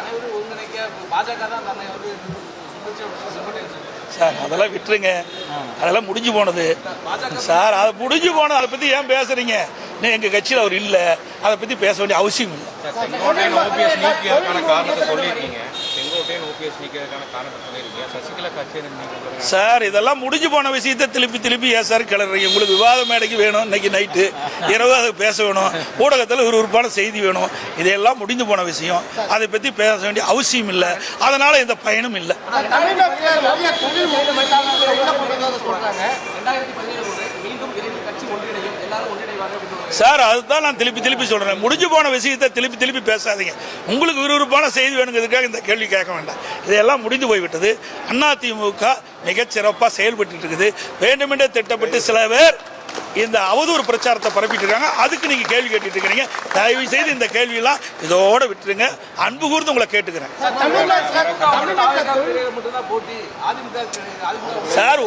அனைவரும் ஒருங்கிணைக்க பாஜக தான் தன்னை சார் அதெல்லாம் விட்டுருங்க, அதெல்லாம் முடிஞ்சு போனது சார். அதை முடிஞ்சு போனது, அதை பற்றி ஏன் பேசுறீங்க? எங்கள் கட்சியில் அவர் இல்லை, அதை பற்றி பேச வேண்டிய அவசியம் இல்லை. செங்கோட்டையன் ஓபிஎஸ் நீக்கிறதுக்கான காரணத்தை சொல்லியிருக்கீங்க. செங்கோட்டையன் ஓபிஎஸ் நீக்கிறதுக்கான காரணத்தை சொல்லியிருக்கீங்க. சசிகலா கட்சி சார் இதெல்லாம் முடிஞ்சு போன விஷயத்தை திருப்பி ஏன் சார் கிளறீங்க? உங்களுக்கு விவாத மேடைக்கு வேணும், இன்னைக்கு நைட்டு இரவு அதை பேச வேணும், ஊடகத்தில் விறுவிறுப்பான செய்தி வேணும். இதெல்லாம் முடிந்து போன விஷயம், அதை பற்றி பேச வேண்டிய அவசியம் இல்லை. அதனால எந்த பயனும் இல்லை. சார் அதுதான் நான் திருப்பி சொல்றேன். முடிஞ்சு போன விஷயத்தை திருப்பி பேசாதீங்க. உங்களுக்கு விறுவிறுப்பான செய்தி வேணுங்கிறதுக்காக இந்த கேள்வி கேட்க வேண்டாம். இதெல்லாம் முடிந்து போய்விட்டது. அதிமுக மிகச்சிறப்பாக செயல்பட்டு இருக்குது. வேண்டுமென்றே திட்டப்பட்டு சில பேர் இந்த அவதூறு பிரச்சாரத்தை பரப்பிட்டு இருக்காங்க. அதுக்கு நீங்க கேள்வி கேட்டுட்டு இருக்கிறீங்க. தயவு செய்து இந்த கேள்வியெல்லாம் இதோட விட்டுருங்க. அன்பு கூர்ந்து உங்களை கேட்டுக்கிறேன் சார்.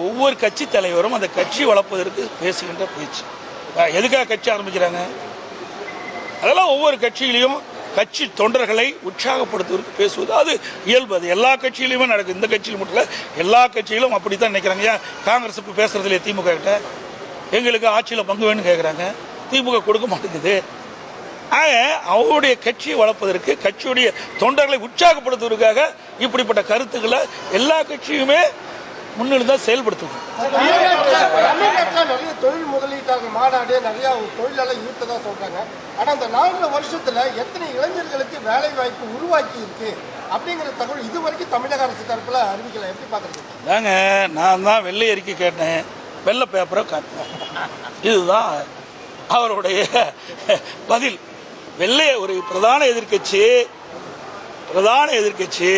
ஒவ்வொரு கட்சி தலைவரும் அந்த கட்சி வளர்ப்பதற்கு பேசுகின்ற பேச்சு. எதுக்காக கட்சி ஆரம்பிக்கிறாங்க? அதெல்லாம் ஒவ்வொரு கட்சியிலையும் கட்சி தொண்டர்களை உற்சாகப்படுத்துவதற்கு பேசுவது அது இயல்பு. அது எல்லா கட்சியிலுமே நடக்குது. இந்த கட்சியில் மட்டும் இல்லை, எல்லா கட்சியிலும் அப்படித்தான் நினைக்கிறாங்க. ஏன் காங்கிரஸ் இப்போ பேசுறது இல்லையா? திமுக கிட்ட எங்களுக்கு ஆட்சியில் பங்கு வேணும்னு கேட்குறாங்க, திமுக கொடுக்க மாட்டேங்குது. ஆக அவருடைய கட்சியை வளர்ப்பதற்கு, கட்சியுடைய தொண்டர்களை உற்சாகப்படுத்துவதற்காக இப்படிப்பட்ட கருத்துக்களை எல்லா கட்சியுமே முன்னிலைதான் செயல்படுத்துவோம். நிறைய தொழில் முதலீட்டாக மாநாடு நிறைய தொழிலாளர் ஈர்த்ததா சொல்றாங்க. ஆனா அந்த 4 வருஷத்துல எத்தனை இளைஞர்களுக்கு வேலை வாய்ப்பு உருவாக்கி இருக்கு அப்படிங்கிற தகவல் இதுவரைக்கும் தமிழக அரசு தரப்புல அறிவிக்கல. எப்படி பாக்குறது? தாங்க நான் தான் வெள்ளை அறிக்கை கேட்டேன், வெள்ளை பேப்பரை காட்டினேன். இதுதான் அவருடைய பதில். வெள்ளை ஒரு பிரதான எதிர்க்கட்சி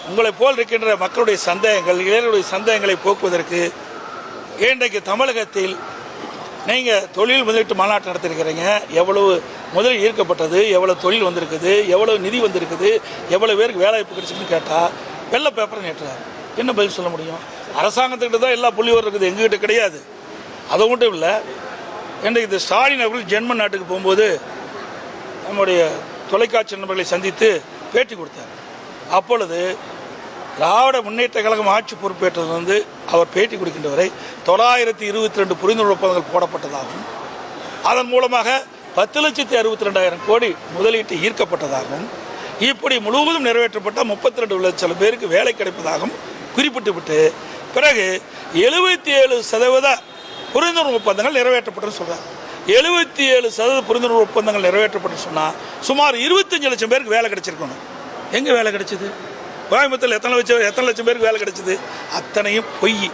உங்களை போல் இருக்கின்ற மக்களுடைய சந்தேகங்கள், இளைஞருடைய சந்தேகங்களை போக்குவதற்கு இன்றைக்கு தமிழகத்தில் நீங்கள் தொழில் முதலீட்டு மாநாட்டு நடத்திருக்கிறீங்க. எவ்வளவு முதல் ஈர்க்கப்பட்டது, எவ்வளவு தொழில் வந்திருக்குது, எவ்வளவு நிதி வந்திருக்குது, எவ்வளவு பேருக்கு வேலை வாய்ப்பு கிடைச்சுன்னு கேட்டால் வெள்ளை பேப்பரை நேற்றார். என்ன பதில் சொல்ல முடியும்? அரசாங்கத்துக்கிட்ட தான் எல்லா புள்ளிவரம் இருக்குது, எங்ககிட்ட கிடையாது. அது மட்டும் இல்லை, இன்றைக்கு இந்த ஸ்டாலின் அவர்கள் ஜெர்மன் நாட்டுக்கு போகும்போது நம்முடைய தொலைக்காட்சி நண்பர்களை சந்தித்து பேட்டி கொடுத்தார். அப்பொழுது திராவிட முன்னேற்ற கழகம் ஆட்சி பொறுப்பேற்றதிலிருந்து அவர் பேட்டி கொடுக்கின்ற வரை 922 புரிந்துணர்வு ஒப்பந்தங்கள் போடப்பட்டதாகவும், அதன் மூலமாக 10,62,000 கோடி முதலீட்டு ஈர்க்கப்பட்டதாகவும், இப்படி முழுவதும் நிறைவேற்றப்பட்ட 32 லட்சம் பேருக்கு வேலை கிடைப்பதாகவும் குறிப்பிட்டுவிட்டு பிறகு 77% புரிந்துணர்வு ஒப்பந்தங்கள் நிறைவேற்றப்பட்டு சொல்றாங்க. 77% புரிந்துணர்வு ஒப்பந்தங்கள் நிறைவேற்றப்பட்டு சொன்னா சுமார் 25 லட்சம் பேருக்கு வேலை கிடைச்சிருக்கணும். எங்க வேலை கிடைச்சது? கோயம்புத்தூர்ல எத்தனை லட்சம் பேருக்கு வேலை கிடைச்சது? அத்தனையும் பொய்.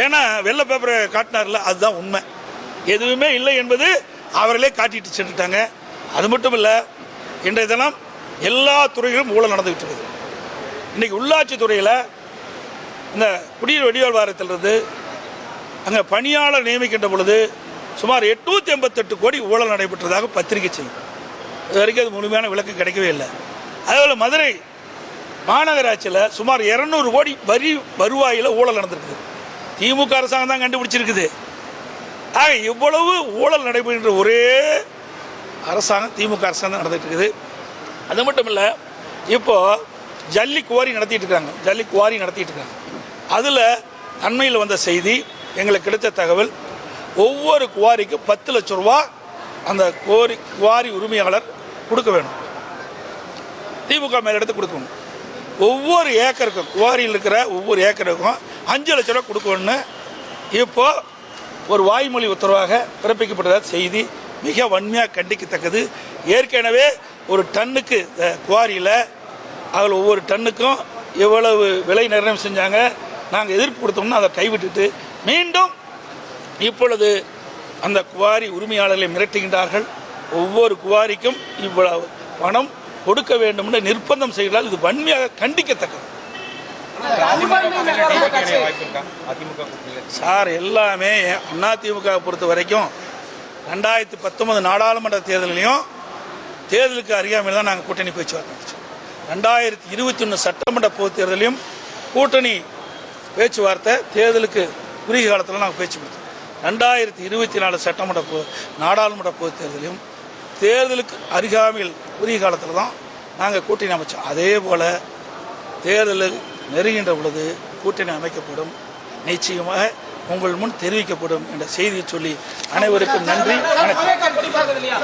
ஏன்னா வெள்ளை பேப்பரை காட்டினார்ல, அதுதான் உண்மை. எதுவுமே இல்லை என்பது அவர்களே காட்டிட்டு சென்றுட்டாங்க. அது மட்டும் இல்லை, இன்றைய தினம் எல்லா துறைகளிலும் ஊழல் நடந்துகிட்டு இருக்குது. இன்னைக்கு உள்ளாட்சி துறையில் இந்த குடிநீர் வடிகால் வாரியத்திலிருந்து அங்கே பணியாளர் நியமிக்கின்ற பொழுது சுமார் 888 கோடி ஊழல் நடைபெற்றதாக பத்திரிகை செய்யும். இது வரைக்கும் அது முழுமையான விளக்கு கிடைக்கவே இல்லை. அதேபோல் மதுரை மாநகராட்சியில் சுமார் 200 கோடி வருவாயில் ஊழல் நடந்திருக்குது. திமுக அரசாங்கம் தான் கண்டுபிடிச்சிருக்குது. ஆக இவ்வளவு ஊழல் நடைபெறுகின்ற ஒரே அரசாங்கம் திமுக அரசாங்கம் தான் நடந்துட்டு இருக்குது. அது மட்டும் இல்லை, இப்போ ஜல்லி குவாரி நடத்திட்டு இருக்காங்க. அதில் அண்மையில் வந்த செய்தி, எங்களுக்கு கிடைத்த தகவல், ஒவ்வொரு குவாரிக்கு 10 லட்சம் ரூபா அந்த குவாரி உரிமையாளர் கொடுக்க வேணும். திமுக மேலிடத்து கொடுக்கணும். ஒவ்வொரு ஏக்கருக்கும், குவாரியில் இருக்கிற ஒவ்வொரு ஏக்கருக்கும் 5 லட்சம் ரூபா கொடுக்கணும்னு இப்போ ஒரு வாய்மொழி உத்தரவாக பிறப்பிக்கப்பட்டதா செய்தி மிக வன்மையாக கண்டிக்கத்தக்கது. ஏற்கனவே ஒரு டன்னுக்கு குவாரியில் அதில் ஒவ்வொரு டன்னுக்கும் எவ்வளவு விலை நிர்ணயம் செஞ்சாங்க. நாங்கள் எதிர்ப்பு கொடுத்தோம்னா அதை கைவிட்டுட்டு மீண்டும் இப்பொழுது அந்த குவாரி உரிமையாளர்களை மிரட்டுகின்றார்கள். ஒவ்வொரு குவாரிக்கும் இவ்வளவு பணம் கொடுக்க வேண்டும் என்று நிர்பந்தம் செய்கிறால் இது வன்மையாக கண்டிக்கத்தக்கது. சார் எல்லாமே அதிமுக பொறுத்த வரைக்கும் 2019 நாடாளுமன்ற தேர்தலையும் தேர்தலுக்கு அறியாமல் தான் நாங்கள் கூட்டணி பேச்சுவார்த்தை. 2021 சட்டமன்ற பொதுத் தேர்தலையும் கூட்டணி பேச்சுவார்த்தை, தேர்தலுக்கு குறுகிய காலத்தில் நாங்கள் பேச்சு கொடுத்தோம். 2024 சட்டமன்ற நாடாளுமன்ற பொதுத் தேர்தலையும் தேர்தலுக்கு அருகாமையில் குறுகிய காலத்தில் தான் நாங்கள் கூட்டணி அமைச்சோம். அதே போல் தேர்தலில் நெருங்கின்ற பொழுது கூட்டணி அமைக்கப்படும், நிச்சயமாக உங்கள் முன் தெரிவிக்கப்படும் என்ற செய்தியை சொல்லி அனைவருக்கும் நன்றி. வணக்கம். இல்லையா